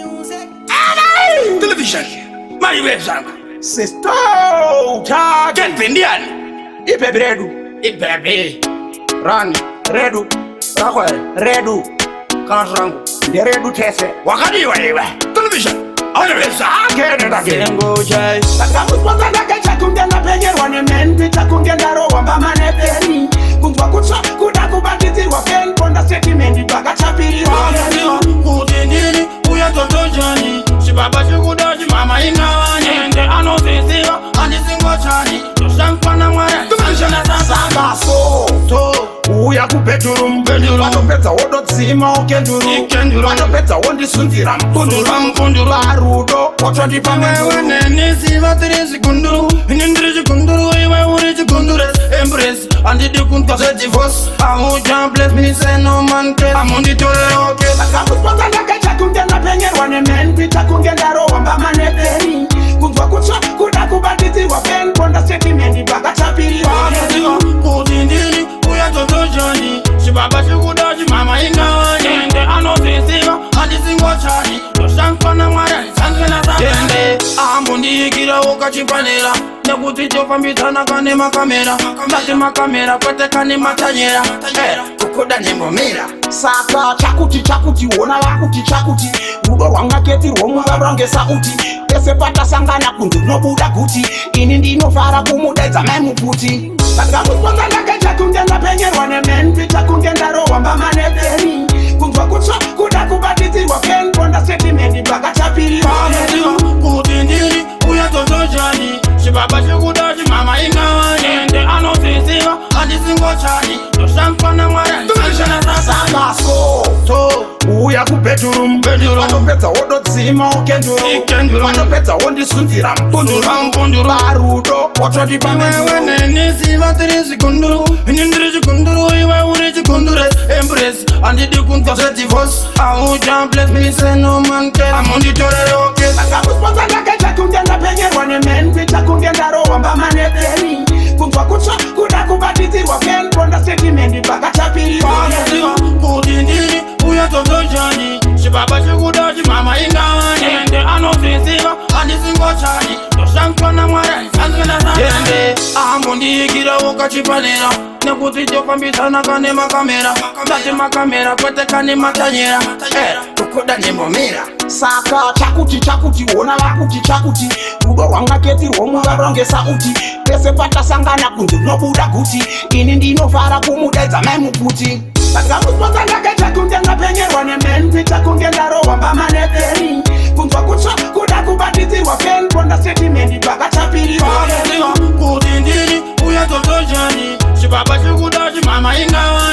music. Television. My website. Sister, charge. Get Indian. Ipe bredu. Ibaby. Run. Redu. Rakwe. Redu. Kansrangu. De redu tese. Wakadi wewe. Television. On the website. Again and again. Sengo chai. Takamusponza nake chakunge na penye wane menpi chakunge ndaro wamba manepeni. Kunzwa kutsa kuda kubatitirwa pen ponda setimendi baka chapiri wa. Kutindini uya totojani. Shibaba shikudaji mama ingawani. Ende anosisiwa anisingo chani. Toshankwana mware. Television. Sanga so. To. Uya kupeturu Pendulum. Watopeta wodotsima ukenduru Ikenduru. Watopeta wondisundira mpunduru Mpunduru. Barudo Watondipa Wewe nesi vatirisi kunduru. Nindrisi kunduru iwe urisi kundure. Embrace. Andidi kunta divorce. I can't bless me say no man tell. I'm on the toilet okay. Takamusponza nake chakunge na penye wane menpi chakunge ndaro wamba manepeni. Kunzwa kutsa kuda kubatitirwa pen ponda setimendi baka chapiri wa. Kutindini uya totojani. Shibaba shikudaji mama ingawani. Ende anosisiwa anisingo chani. Toshankwana mware sanzena sanzende. Ambundikira ukachipanera. Nekuti chofambisana kane makamera. Ndati makamera kwete kane matanyera. Kukuda nembomira. Saka chakuti wona wakuti chakuti rudo rwangaketirwo muvarwange sauti pese patasangana kundu nobuda kuti ini ndinofara kumudaidza mai muputi takamusponza nake chakunge ndapenyerwa nemenpi chakunge ndarowamba manepeni kunzwa kutsva kuda kubatidzirwa pen ponda setimendi pakachapiriwa Kuti ndiri uya totojani. Shibaba shikudaji mama ingawani. Ende anosisiwa anisingo chani. Toshankwana mware sanzena sanga so to. uya kupeturu Pendulum. watopedza wodotsima ukenduru Ikenduru. watopedza wondisundira mpunduru Mpunduru. barudo watondipa Wewe nesi vatirisi kunduru. Nindrisi kunduru iwe urisi kundure. Embrace. Andidi kunta divorce. I can't bless me say no man tell. I'm on the toilet okay. takamusponza nake chakunge ndapenyerwa nemenpi chakunge ndarowamba manepeni kunzwa kutsva kuda kubatidzirwa pen ponda setimendi pakachapiriwa Kuti ndiri uya totojani. Shibaba shikudaji mama ingawani. Ende anosisiwa anisingo chani. Toshankwana mware sanzena sanzende. Ambundikira ukachipanera. Nekuti chofambisana kane makamera. Ndati makamera kwete kane matanyera. Kukuda nembomira. saka chakuti wona wakuti chakuti rudo rwangaketirwo muvarwange sauti pese patasangana kundu nobuda kuti ini ndinofara kumudaidza mai muputi takamusponza nake chakunge ndapenyerwa nemenpi chakunge ndarowamba manepeni kunzwa kutsva kuda kubatidzirwa pen ponda setimendi pakachapiriwa Kuti ndiri uya totojani. Shibaba shikudaji mama ingawani.